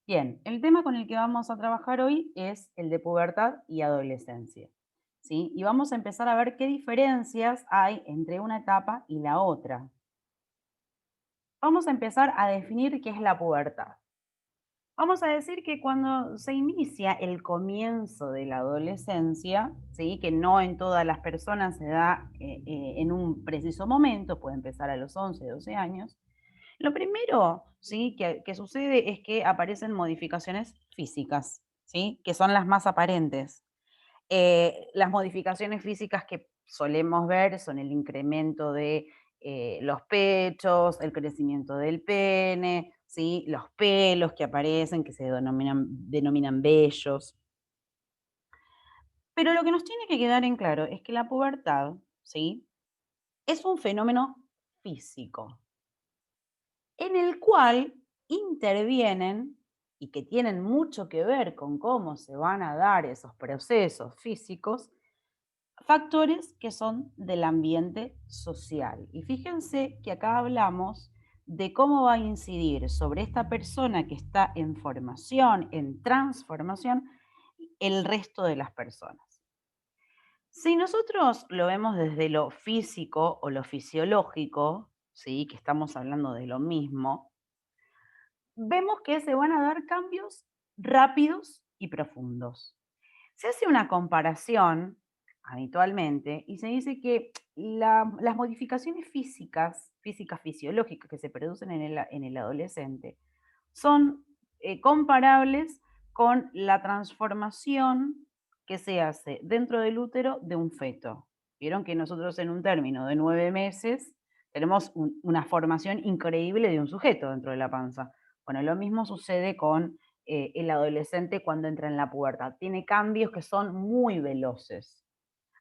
Bien, el tema con el que vamos a trabajar hoy es el de pubertad y adolescencia, ¿sí? Y vamos a empezar a ver qué diferencias hay entre una etapa y la otra. Vamos a empezar a definir qué es la pubertad. Vamos a decir que cuando se inicia el comienzo de la adolescencia, ¿sí? Que no en todas las personas se da en un preciso momento, puede empezar a los 11, 12 años. Lo primero, ¿sí? que sucede es que aparecen modificaciones físicas, ¿sí? Que son las más aparentes. Las modificaciones físicas que solemos ver son el incremento de los pechos, el crecimiento del pene, ¿sí? Los pelos que aparecen, que se denominan vellos. Pero lo que nos tiene que quedar en claro es que la pubertad, ¿sí? Es un fenómeno físico, en el cual intervienen y que tienen mucho que ver con cómo se van a dar esos procesos físicos, factores que son del ambiente social. Y fíjense que acá hablamos de cómo va a incidir sobre esta persona que está en formación, en transformación, el resto de las personas. Si nosotros lo vemos desde lo físico o lo fisiológico, ¿sí? Que estamos hablando de lo mismo, vemos que se van a dar cambios rápidos y profundos. Se hace una comparación habitualmente y se dice que las modificaciones físicas fisiológicas que se producen en el adolescente son comparables con la transformación que se hace dentro del útero de un feto. Vieron que nosotros en un término de 9 meses tenemos una formación increíble de un sujeto dentro de la panza. Bueno, lo mismo sucede con el adolescente cuando entra en la pubertad. Tiene cambios que son muy veloces.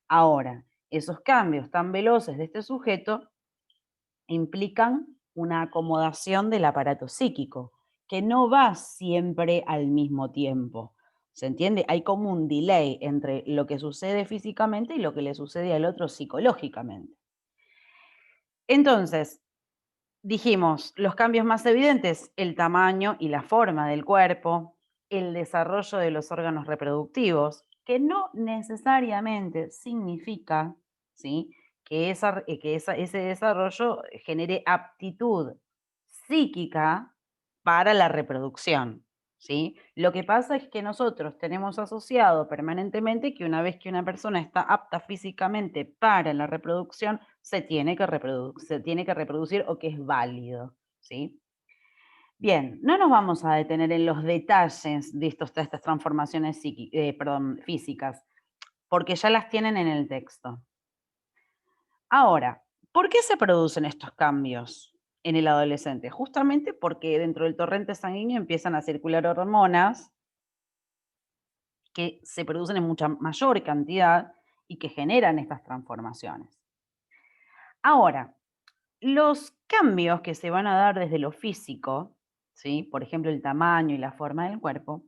Ahora, esos cambios tan veloces de este sujeto implican una acomodación del aparato psíquico, que no va siempre al mismo tiempo. ¿Se entiende? Hay como un delay entre lo que sucede físicamente y lo que le sucede al otro psicológicamente. Entonces, dijimos, los cambios más evidentes, el tamaño y la forma del cuerpo, el desarrollo de los órganos reproductivos, que no necesariamente significa, ¿sí? Ese desarrollo genere aptitud psíquica para la reproducción, ¿sí? Lo que pasa es que nosotros tenemos asociado permanentemente que una vez que una persona está apta físicamente para la reproducción, se tiene que reproducir o que es válido, ¿sí? Bien, no nos vamos a detener en los detalles de estas transformaciones físicas, porque ya las tienen en el texto. Ahora, ¿por qué se producen estos cambios en el adolescente? Justamente porque dentro del torrente sanguíneo empiezan a circular hormonas que se producen en mucha mayor cantidad y que generan estas transformaciones. Ahora, los cambios que se van a dar desde lo físico, ¿sí? Por ejemplo, el tamaño y la forma del cuerpo,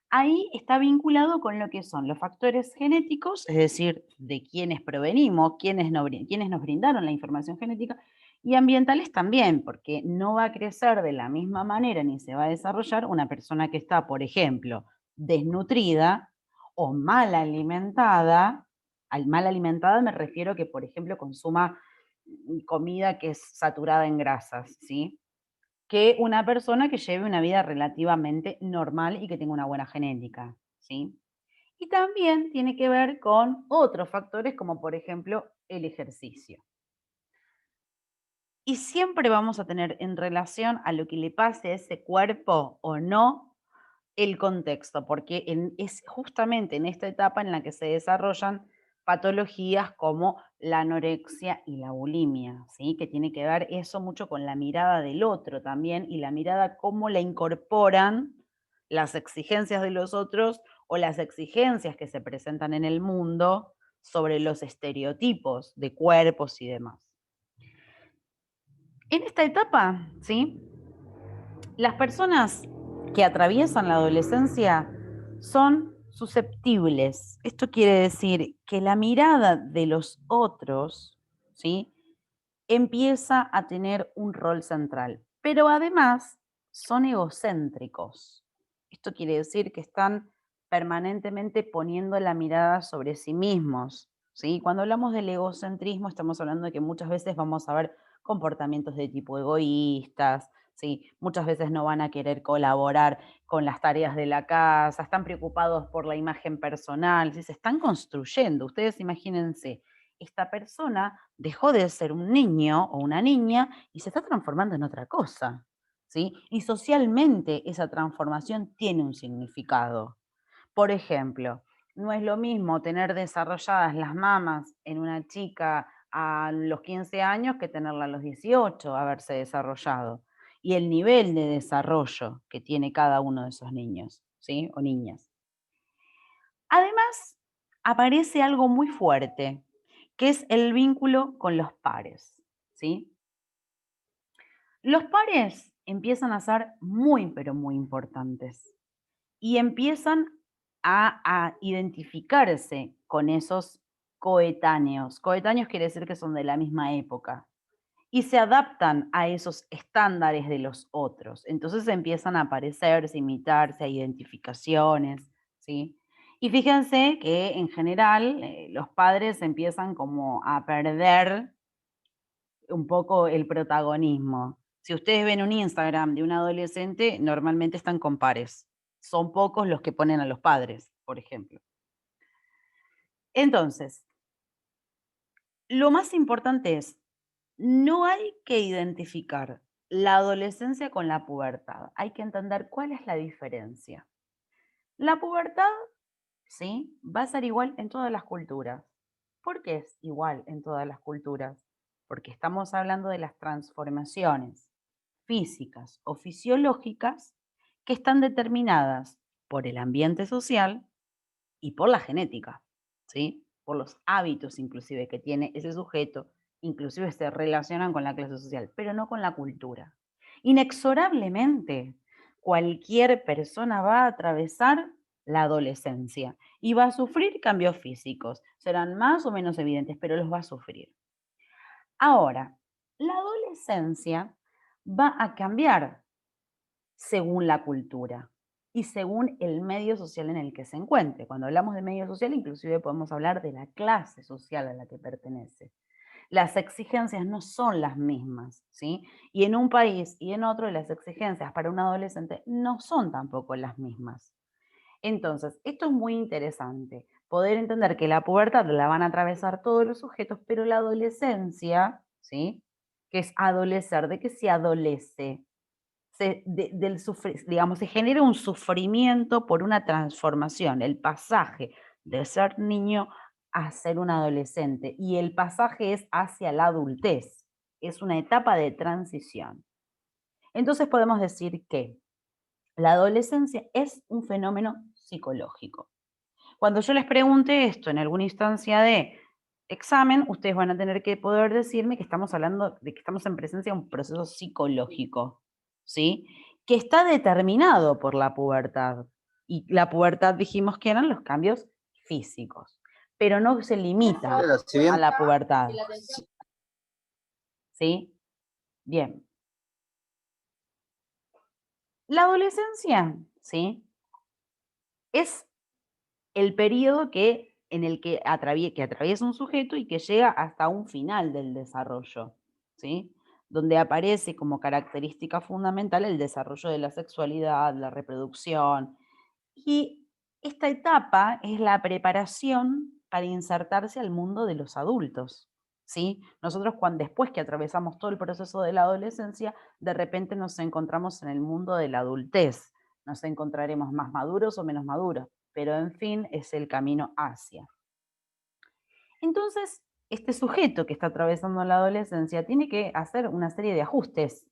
ahí está vinculado con lo que son los factores genéticos, es decir, de quiénes provenimos, quiénes nos brindaron la información genética, y ambientales también, porque no va a crecer de la misma manera ni se va a desarrollar una persona que está, por ejemplo, desnutrida o mal alimentada. Al mal alimentada me refiero que, por ejemplo, consuma comida que es saturada en grasas, ¿sí? Que una persona que lleve una vida relativamente normal y que tenga una buena genética, ¿sí? Y también tiene que ver con otros factores como por ejemplo el ejercicio. Y siempre vamos a tener en relación a lo que le pase a ese cuerpo o no el contexto, porque es justamente en esta etapa en la que se desarrollan patologías como la anorexia y la bulimia, ¿sí? Que tiene que ver eso mucho con la mirada del otro también y la mirada cómo la incorporan las exigencias de los otros o las exigencias que se presentan en el mundo sobre los estereotipos de cuerpos y demás. En esta etapa, ¿sí? Las personas que atraviesan la adolescencia son susceptibles. Esto quiere decir que la mirada de los otros, ¿sí? Empieza a tener un rol central, pero además son egocéntricos. Esto quiere decir que están permanentemente poniendo la mirada sobre sí mismos, ¿sí? Cuando hablamos del egocentrismo, estamos hablando de que muchas veces vamos a ver comportamientos de tipo egoístas, ¿sí? Muchas veces no van a querer colaborar con las tareas de la casa, están preocupados por la imagen personal, ¿sí? Se están construyendo. Ustedes imagínense, esta persona dejó de ser un niño o una niña y se está transformando en otra cosa, ¿sí? Y socialmente esa transformación tiene un significado. Por ejemplo, no es lo mismo tener desarrolladas las mamas en una chica a los 15 años que tenerla a los 18, haberse desarrollado. Y el nivel de desarrollo que tiene cada uno de esos niños, ¿sí? O niñas. Además, aparece algo muy fuerte, que es el vínculo con los pares, ¿sí? Los pares empiezan a ser muy, pero muy importantes y empiezan a identificarse con esos coetáneos. Coetáneos quiere decir que son de la misma época y se adaptan a esos estándares de los otros. Entonces empiezan a aparecerse, imitarse, a identificaciones, ¿sí? Y fíjense que en general los padres empiezan como a perder un poco el protagonismo. Si ustedes ven un Instagram de un adolescente, normalmente están con pares. Son pocos los que ponen a los padres, por ejemplo. Entonces, lo más importante es, no hay que identificar la adolescencia con la pubertad. Hay que entender cuál es la diferencia. La pubertad, ¿sí? Va a ser igual en todas las culturas. ¿Por qué es igual en todas las culturas? Porque estamos hablando de las transformaciones físicas o fisiológicas que están determinadas por el ambiente social y por la genética, ¿sí? Por los hábitos inclusive que tiene ese sujeto, inclusive se relacionan con la clase social, pero no con la cultura. Inexorablemente, cualquier persona va a atravesar la adolescencia y va a sufrir cambios físicos. Serán más o menos evidentes, pero los va a sufrir. Ahora, la adolescencia va a cambiar según la cultura y según el medio social en el que se encuentre. Cuando hablamos de medio social, inclusive podemos hablar de la clase social a la que pertenece. Las exigencias no son las mismas, ¿sí? Y en un país y en otro, las exigencias para un adolescente no son tampoco las mismas. Entonces, esto es muy interesante, poder entender que la pubertad la van a atravesar todos los sujetos, pero la adolescencia, ¿sí? Que es adolecer, ¿de qué se adolece? Digamos, se genera un sufrimiento por una transformación, el pasaje de ser niño a ser un adolescente, y el pasaje es hacia la adultez, es una etapa de transición. Entonces podemos decir que la adolescencia es un fenómeno psicológico. Cuando yo les pregunte esto en alguna instancia de examen, ustedes van a tener que poder decirme que estamos hablando de que estamos en presencia de un proceso psicológico, ¿sí? Que está determinado por la pubertad. Y la pubertad dijimos que eran los cambios físicos, pero no se limita Claro, si a bien, la pubertad, ¿sí? Bien. La adolescencia, ¿sí? Es el periodo en el que atraviesa un sujeto y que llega hasta un final del desarrollo, ¿sí? Donde aparece como característica fundamental el desarrollo de la sexualidad, la reproducción. Y esta etapa es la preparación para insertarse al mundo de los adultos, ¿sí? Nosotros después que atravesamos todo el proceso de la adolescencia, de repente nos encontramos en el mundo de la adultez. Nos encontraremos más maduros o menos maduros, pero en fin es el camino hacia. Entonces, este sujeto que está atravesando la adolescencia tiene que hacer una serie de ajustes,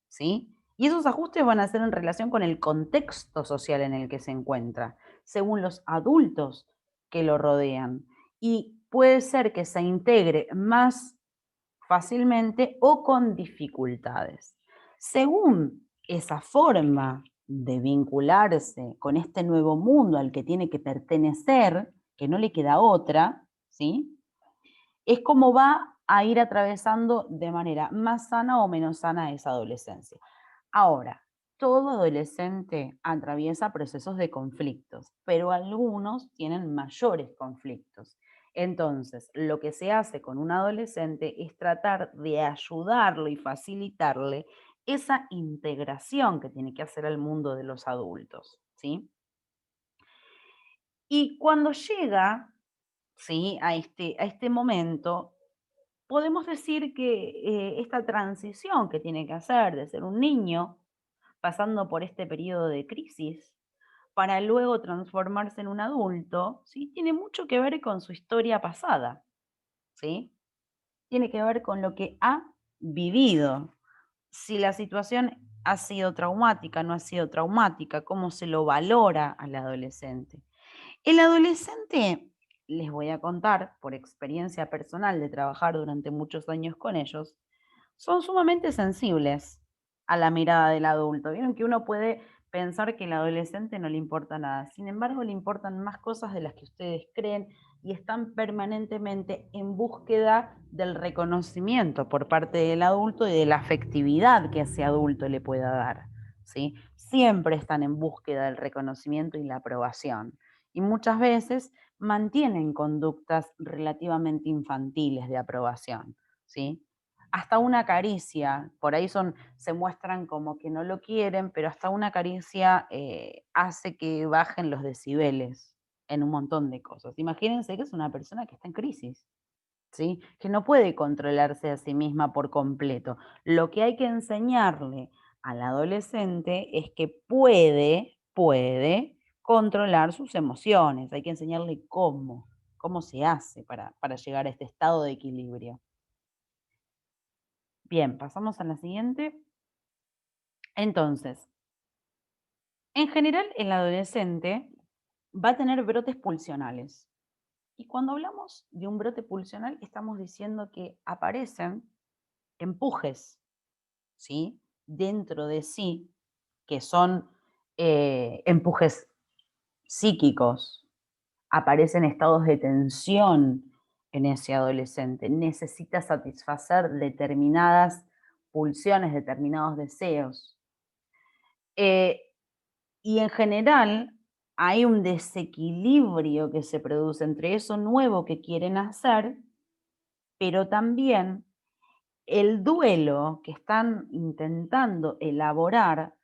¿sí? Y esos ajustes van a ser en relación con el contexto social en el que se encuentra, según los adultos que lo rodean. Y puede ser que se integre más fácilmente o con dificultades. Según esa forma de vincularse con este nuevo mundo al que tiene que pertenecer, que no le queda otra, ¿sí? Es como va a ir atravesando de manera más sana o menos sana esa adolescencia. Ahora, todo adolescente atraviesa procesos de conflictos, pero algunos tienen mayores conflictos. Entonces, lo que se hace con un adolescente es tratar de ayudarlo y facilitarle esa integración que tiene que hacer al mundo de los adultos, ¿sí? Y cuando llega, ¿sí? a este momento, podemos decir que esta transición que tiene que hacer de ser un niño, pasando por este periodo de crisis, para luego transformarse en un adulto, ¿sí? Tiene mucho que ver con su historia pasada, ¿sí? Tiene que ver con lo que ha vivido. Si la situación ha sido traumática, no ha sido traumática, cómo se lo valora al adolescente. El adolescente, les voy a contar por experiencia personal de trabajar durante muchos años con ellos, son sumamente sensibles a la mirada del adulto. Vieron que uno puede pensar que al adolescente no le importa nada. Sin embargo, le importan más cosas de las que ustedes creen y están permanentemente en búsqueda del reconocimiento por parte del adulto y de la afectividad que ese adulto le pueda dar, ¿sí? Siempre están en búsqueda del reconocimiento y la aprobación. Y muchas veces mantienen conductas relativamente infantiles de aprobación, ¿sí? Hasta una caricia, por ahí se muestran como que no lo quieren, pero hasta una caricia hace que bajen los decibeles en un montón de cosas. Imagínense que es una persona que está en crisis, ¿sí? Que no puede controlarse a sí misma por completo. Lo que hay que enseñarle al adolescente es que puede controlar sus emociones. Hay que enseñarle cómo se hace para llegar a este estado de equilibrio. Bien, pasamos a la siguiente. Entonces, en general, el adolescente va a tener brotes pulsionales. Y cuando hablamos de un brote pulsional, estamos diciendo que aparecen empujes, ¿sí? Dentro de sí, que son empujes psíquicos. Aparecen estados de tensión en ese adolescente. Necesita satisfacer determinadas pulsiones, determinados deseos. Eh, y en general hay un desequilibrio que se produce entre eso nuevo que quieren hacer, pero también el duelo que están intentando elaborar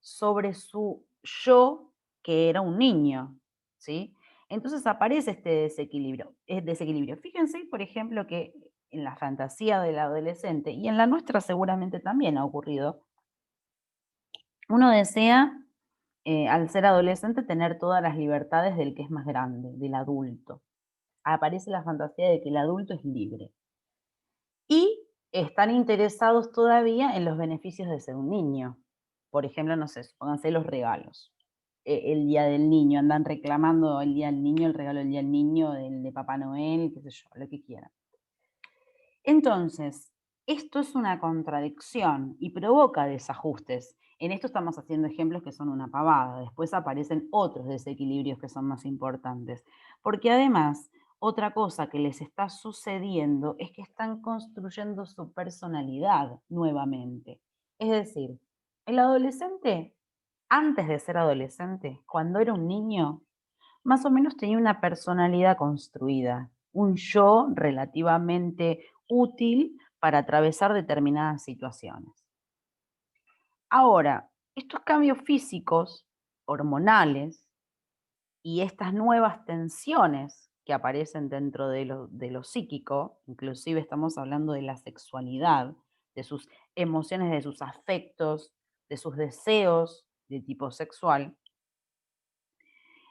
sobre su yo que era un niño, ¿sí? Entonces aparece este desequilibrio. Fíjense, por ejemplo, que en la fantasía del adolescente y en la nuestra seguramente también ha ocurrido, uno desea, al ser adolescente, tener todas las libertades del que es más grande, del adulto. Aparece la fantasía de que el adulto es libre. Y están interesados todavía en los beneficios de ser un niño. Por ejemplo, no sé, supónganse los regalos. El día del niño, andan reclamando el día del niño, el regalo del día del niño, el de Papá Noel, qué sé yo, lo que quieran. Entonces, esto es una contradicción y provoca desajustes. En esto estamos haciendo ejemplos que son una pavada. Después aparecen otros desequilibrios que son más importantes. Porque además, otra cosa que les está sucediendo es que están construyendo su personalidad nuevamente. Es decir, el adolescente, antes de ser adolescente, cuando era un niño, más o menos tenía una personalidad construida, un yo relativamente útil para atravesar determinadas situaciones. Ahora, estos cambios físicos, hormonales y estas nuevas tensiones que aparecen dentro de lo psíquico, inclusive estamos hablando de la sexualidad, de sus emociones, de sus afectos, de sus deseos de tipo sexual,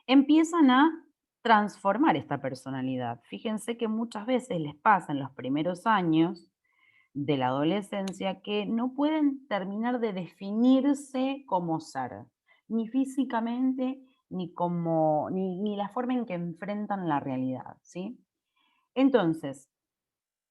empiezan a transformar esta personalidad. Fíjense que muchas veces les pasa en los primeros años de la adolescencia que no pueden terminar de definirse como ser, ni físicamente, ni la forma en que enfrentan la realidad, ¿sí? Entonces,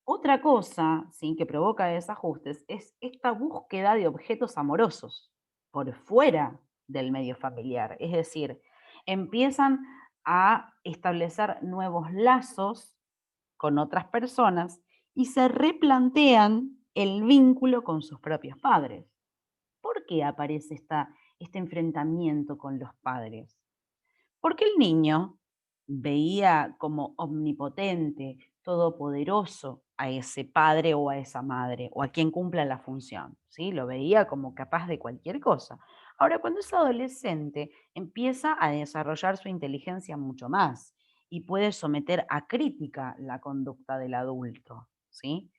otra cosa, ¿sí?, que provoca desajustes es esta búsqueda de objetos amorosos por fuera del medio familiar. Es decir, empiezan a establecer nuevos lazos con otras personas y se replantean el vínculo con sus propios padres. ¿Por ¿Por qué aparece este enfrentamiento con los padres? Porque el niño veía como omnipotente, todopoderoso a ese padre o a esa madre, o a quien cumpla la función, ¿sí? Lo veía como capaz de cualquier cosa. Ahora, cuando es adolescente, empieza a desarrollar su inteligencia mucho más y puede someter a crítica la conducta del adulto, ¿sí?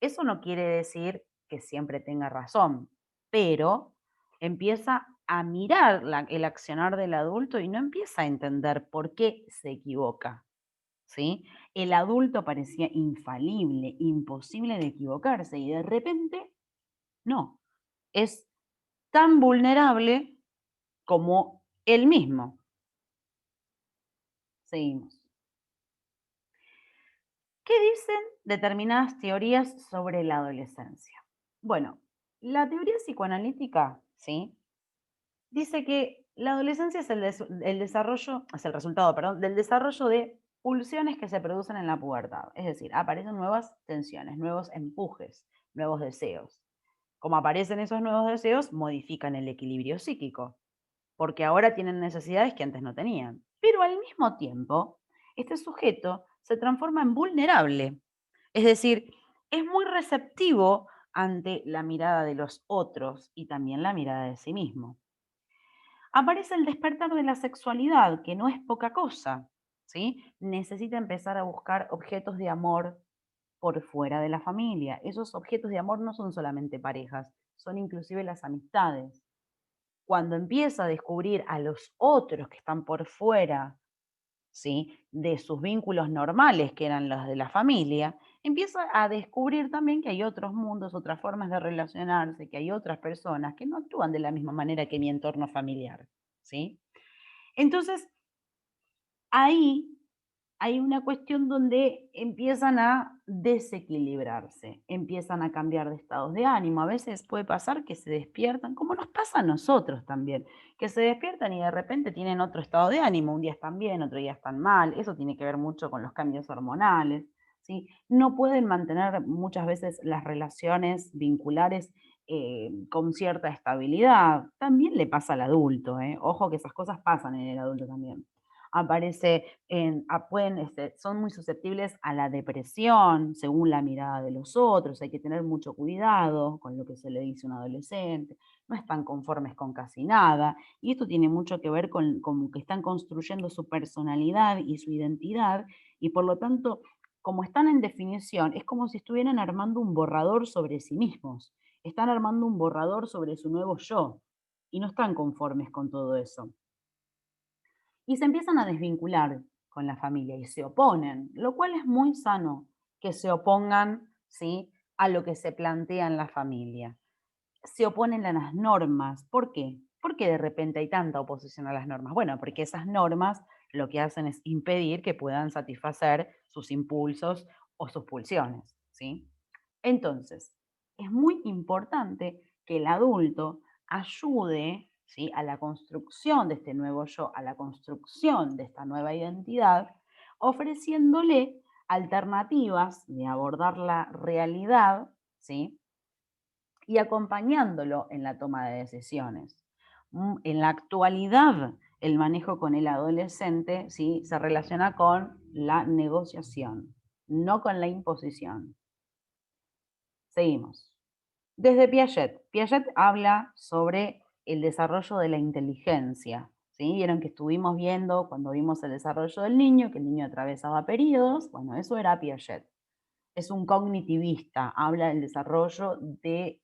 Eso no quiere decir que siempre tenga razón, pero empieza a mirar el accionar del adulto y no empieza a entender por qué se equivoca, ¿sí? El adulto parecía infalible, imposible de equivocarse y de repente no, es tan vulnerable como él mismo. Seguimos. ¿Qué dicen determinadas teorías sobre la adolescencia? Bueno, la teoría psicoanalítica, ¿sí? Dice que la adolescencia es el desarrollo, es el resultado, perdón, del desarrollo de pulsiones que se producen en la pubertad. Es decir, aparecen nuevas tensiones, nuevos empujes, nuevos deseos. Como aparecen esos nuevos deseos, modifican el equilibrio psíquico, porque ahora tienen necesidades que antes no tenían. Pero al mismo tiempo, este sujeto se transforma en vulnerable. Es decir, es muy receptivo ante la mirada de los otros y también la mirada de sí mismo. Aparece el despertar de la sexualidad, que no es poca cosa, ¿sí? Necesita empezar a buscar objetos de amor por fuera de la familia. Esos objetos de amor no son solamente parejas, son inclusive las amistades. Cuando empieza a descubrir a los otros que están por fuera, ¿sí? De sus vínculos normales, que eran los de la familia, empieza a descubrir también que hay otros mundos, otras formas de relacionarse, que hay otras personas que no actúan de la misma manera que mi entorno familiar, ¿sí? Entonces, ahí hay una cuestión donde empiezan a desequilibrarse, empiezan a cambiar de estados de ánimo. A veces puede pasar que se despiertan, como nos pasa a nosotros también, que se despiertan y de repente tienen otro estado de ánimo. Un día están bien, otro día están mal. Eso tiene que ver mucho con los cambios hormonales, ¿sí? No pueden mantener muchas veces las relaciones vinculares con cierta estabilidad. También le pasa al adulto, ¿eh? Ojo que esas cosas pasan en el adulto también. Aparece pueden, son muy susceptibles a la depresión según la mirada de los otros. Hay que tener mucho cuidado con lo que se le dice a un adolescente. No están conformes con casi nada. Y esto tiene mucho que ver con que están construyendo su personalidad y su identidad. Y por lo tanto, como están en definición, es como si estuvieran armando un borrador sobre sí mismos. Están armando un borrador sobre su nuevo yo. Y no están conformes con todo eso y se empiezan a desvincular con la familia y se oponen, lo cual es muy sano que se opongan, ¿sí? A lo que se plantea en la familia. Se oponen a las normas. ¿Por qué? ¿Por qué de repente hay tanta oposición a las normas? Bueno, porque esas normas lo que hacen es impedir que puedan satisfacer sus impulsos o sus pulsiones, ¿sí? Entonces, es muy importante que el adulto ayude, ¿sí? A la construcción de este nuevo yo, a la construcción de esta nueva identidad, ofreciéndole alternativas de abordar la realidad, ¿sí? Y acompañándolo en la toma de decisiones. En la actualidad, el manejo con el adolescente, ¿sí? Se relaciona con la negociación, no con la imposición. Seguimos. Desde Piaget. Piaget habla sobre el desarrollo de la inteligencia. ¿Sí? Vieron que estuvimos viendo cuando vimos el desarrollo del niño, que el niño atravesaba periodos. Bueno, eso era Piaget. Es un cognitivista, habla del desarrollo de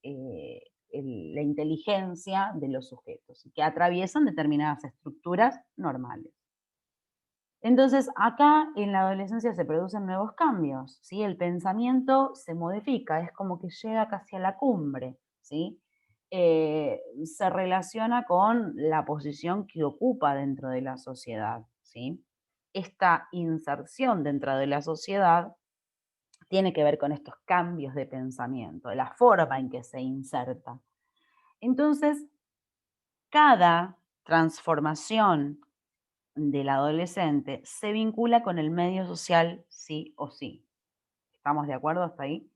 la inteligencia de los sujetos, que atraviesan determinadas estructuras normales. Entonces, acá en la adolescencia se producen nuevos cambios, ¿sí? El pensamiento se modifica, es como que llega casi a la cumbre, ¿sí? Se relaciona con la posición que ocupa dentro de la sociedad, ¿sí? Esta inserción dentro de la sociedad tiene que ver con estos cambios de pensamiento, de la forma en que se inserta. Entonces, cada transformación del adolescente se vincula con el medio social sí o sí. ¿Estamos de acuerdo hasta ahí?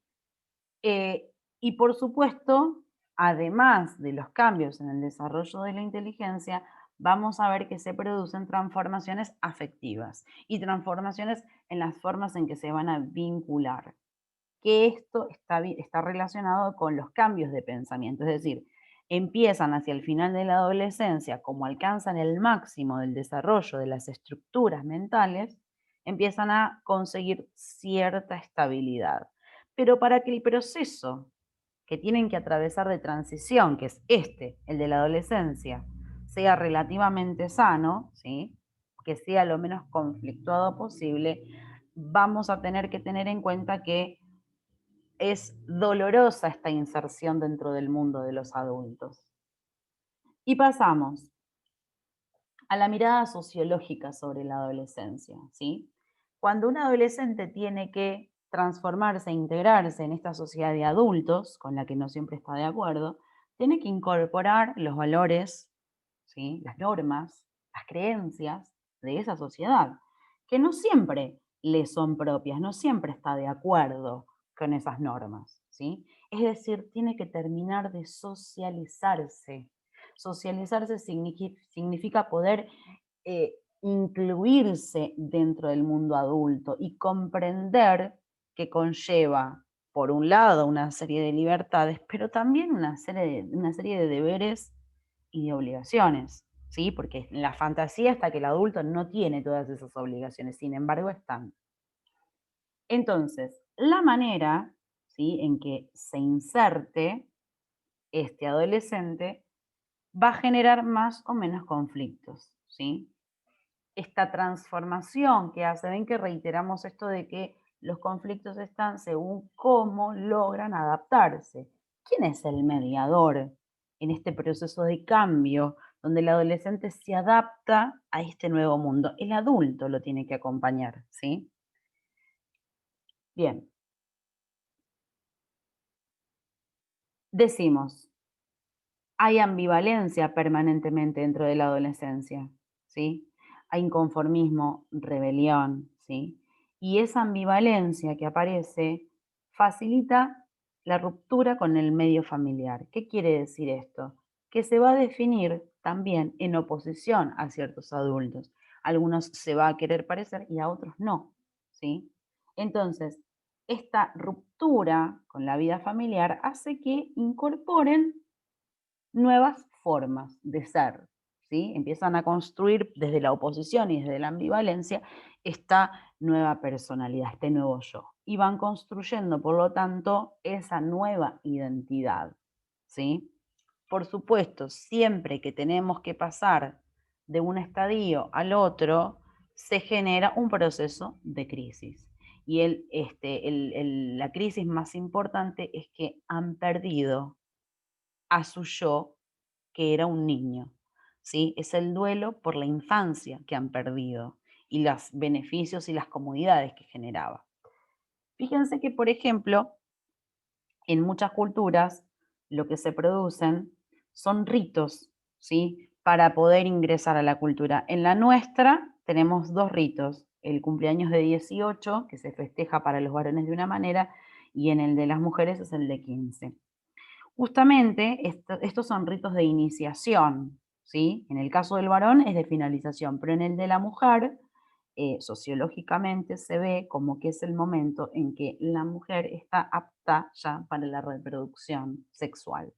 Y por supuesto, además de los cambios en el desarrollo de la inteligencia, vamos a ver que se producen transformaciones afectivas y transformaciones en las formas en que se van a vincular, que esto está relacionado con los cambios de pensamiento, es decir, empiezan hacia el final de la adolescencia, como alcanzan el máximo del desarrollo de las estructuras mentales, empiezan a conseguir cierta estabilidad. Pero para que el proceso que tienen que atravesar de transición, que es el de la adolescencia, sea relativamente sano, ¿sí? Que sea lo menos conflictuado posible, vamos a tener que tener en cuenta que es dolorosa esta inserción dentro del mundo de los adultos. Y pasamos a la mirada sociológica sobre la adolescencia, ¿sí? Cuando un adolescente tiene que transformarse e integrarse en esta sociedad de adultos, con la que no siempre está de acuerdo, tiene que incorporar los valores, ¿sí? Las normas, las creencias de esa sociedad, que no siempre le son propias, no siempre está de acuerdo con esas normas, ¿sí? Es decir, tiene que terminar de socializarse. Socializarse significa poder incluirse dentro del mundo adulto y comprender que conlleva, por un lado, una serie de libertades, pero también una serie de deberes y de obligaciones, ¿sí? Porque en la fantasía está que el adulto no tiene todas esas obligaciones, sin embargo están. Entonces, la manera, ¿sí?, en que se inserte este adolescente va a generar más o menos conflictos, ¿sí? Esta transformación que hace, ven que reiteramos esto de que los conflictos están según cómo logran adaptarse. ¿Quién es el mediador en este proceso de cambio donde el adolescente se adapta a este nuevo mundo? El adulto lo tiene que acompañar, ¿sí? Bien, decimos, hay ambivalencia permanentemente dentro de la adolescencia, ¿sí? Hay inconformismo, rebelión, ¿sí? Y esa ambivalencia que aparece facilita la ruptura con el medio familiar. ¿Qué quiere decir esto? Que se va a definir también en oposición a ciertos adultos. A algunos se va a querer parecer y a otros no, ¿sí? Entonces, esta ruptura con la vida familiar hace que incorporen nuevas formas de ser, ¿sí? Empiezan a construir desde la oposición y desde la ambivalencia esta nueva personalidad, este nuevo yo. Y van construyendo, por lo tanto, esa nueva identidad, ¿sí? Por supuesto, siempre que tenemos que pasar de un estadio al otro, se genera un proceso de crisis. Y la crisis más importante es que han perdido a su yo que era un niño, ¿sí? Es el duelo por la infancia que han perdido y los beneficios y las comodidades que generaba. Fíjense que, por ejemplo, en muchas culturas lo que se producen son ritos, ¿sí? Para poder ingresar a la cultura. En la nuestra tenemos dos ritos, el cumpleaños de 18, que se festeja para los varones de una manera, y en el de las mujeres es el de 15. Justamente estos son ritos de iniciación, ¿sí? En el caso del varón es de finalización, pero en el de la mujer, sociológicamente se ve como que es el momento en que la mujer está apta ya para la reproducción sexual,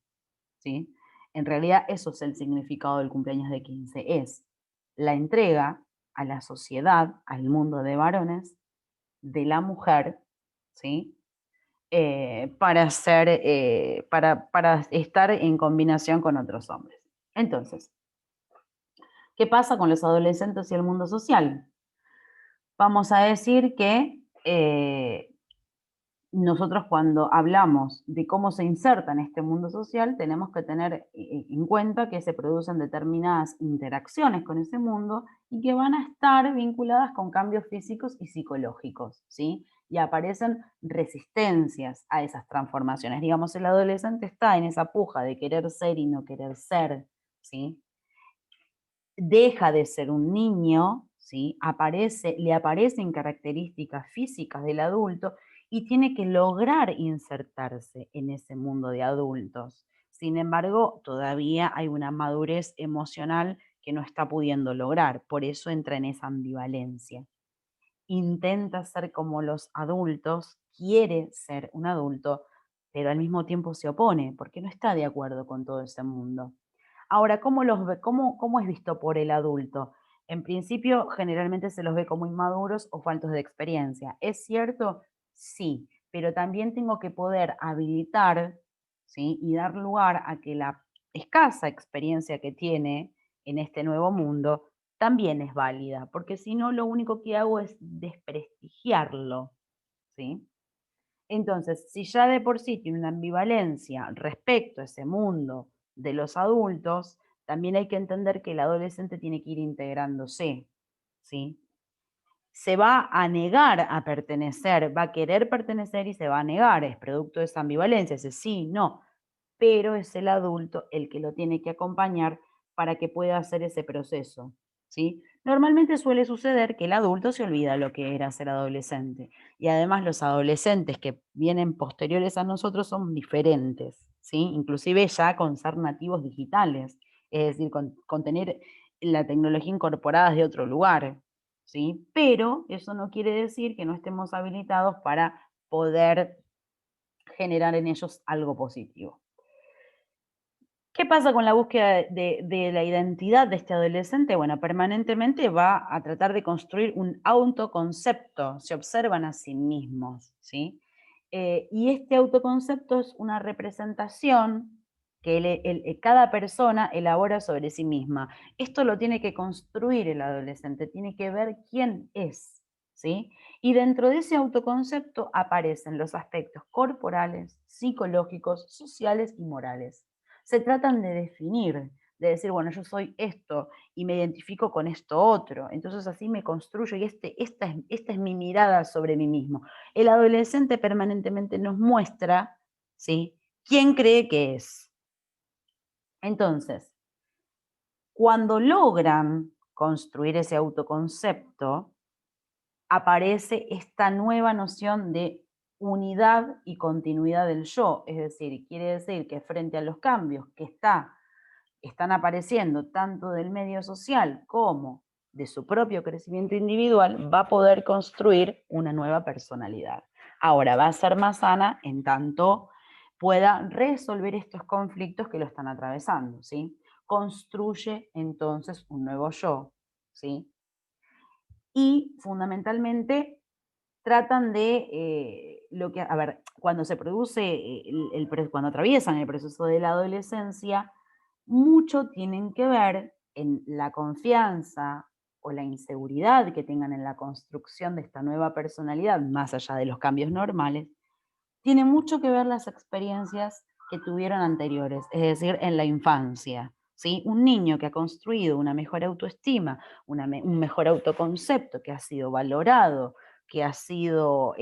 ¿sí? En realidad eso es el significado del cumpleaños de 15, es la entrega a la sociedad, al mundo de varones, de la mujer, ¿sí? Para estar en combinación con otros hombres. Entonces, ¿qué pasa con los adolescentes y el mundo social? Vamos a decir que nosotros cuando hablamos de cómo se inserta en este mundo social, tenemos que tener en cuenta que se producen determinadas interacciones con ese mundo y que van a estar vinculadas con cambios físicos y psicológicos, ¿sí? Y aparecen resistencias a esas transformaciones. Digamos, el adolescente está en esa puja de querer ser y no querer ser, ¿sí? Deja de ser un niño, ¿sí? Le aparecen características físicas del adulto y tiene que lograr insertarse en ese mundo de adultos, Sin embargo, todavía hay una madurez emocional que no está pudiendo lograr, por eso entra en esa ambivalencia. Intenta ser como los adultos, quiere ser un adulto, pero al mismo tiempo se opone porque no está de acuerdo con todo ese mundo. Ahora, ¿cómo es visto por el adulto? En principio, generalmente se los ve como inmaduros o faltos de experiencia. ¿Es cierto? Sí, pero también tengo que poder habilitar, ¿sí? Y dar lugar a que la escasa experiencia que tiene en este nuevo mundo también es válida, porque si no, lo único que hago es desprestigiarlo, ¿sí? Entonces, si ya de por sí tiene una ambivalencia respecto a ese mundo de los adultos, también hay que entender que el adolescente tiene que ir integrándose, ¿sí? Se va a negar a pertenecer, va a querer pertenecer y se va a negar, es producto de esa ambivalencia, ese sí, no, pero es el adulto el que lo tiene que acompañar para que pueda hacer ese proceso, ¿sí? Normalmente suele suceder que el adulto se olvida lo que era ser adolescente y además los adolescentes que vienen posteriores a nosotros son diferentes, ¿sí? Inclusive ya con ser nativos digitales, es decir, con tener la tecnología incorporada de otro lugar, ¿sí? Pero eso no quiere decir que no estemos habilitados para poder generar en ellos algo positivo. ¿Qué pasa con la búsqueda de la identidad de este adolescente? Bueno, permanentemente va a tratar de construir un autoconcepto, se observan a sí mismos, ¿sí? Y este autoconcepto es una representación que cada persona elabora sobre sí misma. Esto lo tiene que construir el adolescente, tiene que ver quién es, ¿sí? Y dentro de ese autoconcepto aparecen los aspectos corporales, psicológicos, sociales y morales. Se tratan de definir, de decir, bueno, yo soy esto y me identifico con esto otro. Entonces así me construyo y esta es mi mirada sobre mí mismo. El adolescente permanentemente nos muestra, ¿sí? ¿Quién cree que es? Entonces, cuando logran construir ese autoconcepto, aparece esta nueva noción de unidad y continuidad del yo. Es decir, quiere decir que frente a los cambios que están apareciendo tanto del medio social como de su propio crecimiento individual, va a poder construir una nueva personalidad. Ahora, va a ser más sana en tanto pueda resolver estos conflictos que lo están atravesando, ¿sí? Construye entonces un nuevo yo, ¿sí? Y fundamentalmente tratan de lo que, a ver, cuando se produce, cuando atraviesan el proceso de la adolescencia, mucho tienen que ver en la confianza o la inseguridad que tengan en la construcción de esta nueva personalidad, más allá de los cambios normales, tiene mucho que ver las experiencias que tuvieron anteriores, es decir, en la infancia. ¿Sí? Un niño que ha construido una mejor autoestima, un mejor autoconcepto, que ha sido valorado, que ha sido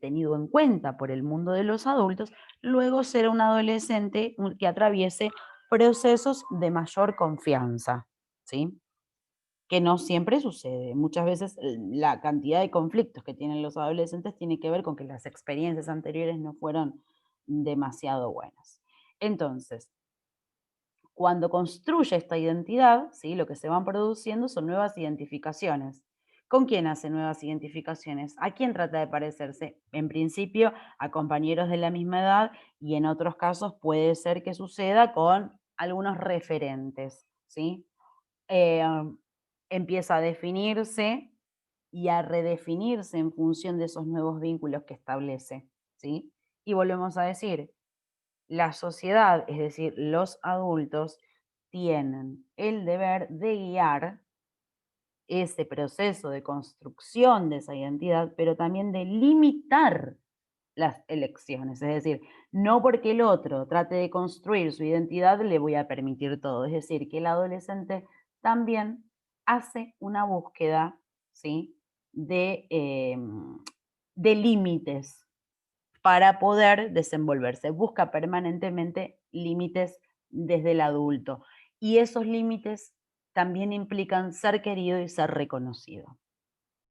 tenido en cuenta por el mundo de los adultos, luego será un adolescente que atraviese procesos de mayor confianza, ¿sí? Que no siempre sucede. Muchas veces la cantidad de conflictos que tienen los adolescentes tiene que ver con que las experiencias anteriores no fueron demasiado buenas. Entonces, cuando construye esta identidad, ¿sí? Lo que se van produciendo son nuevas identificaciones. ¿Con quién hace nuevas identificaciones? ¿A quién trata de parecerse? En principio, a compañeros de la misma edad y en otros casos puede ser que suceda con algunos referentes, ¿sí? Eh, Empieza a definirse y a redefinirse en función de esos nuevos vínculos que establece, ¿sí? Y volvemos a decir, la sociedad, es decir, los adultos, tienen el deber de guiar ese proceso de construcción de esa identidad, pero también de limitar las elecciones. Es decir, no porque el otro trate de construir su identidad le voy a permitir todo. Es decir, que el adolescente también hace una búsqueda, ¿sí? De límites para poder desenvolverse. Busca permanentemente límites desde el adulto. Y esos límites también implican ser querido y ser reconocido.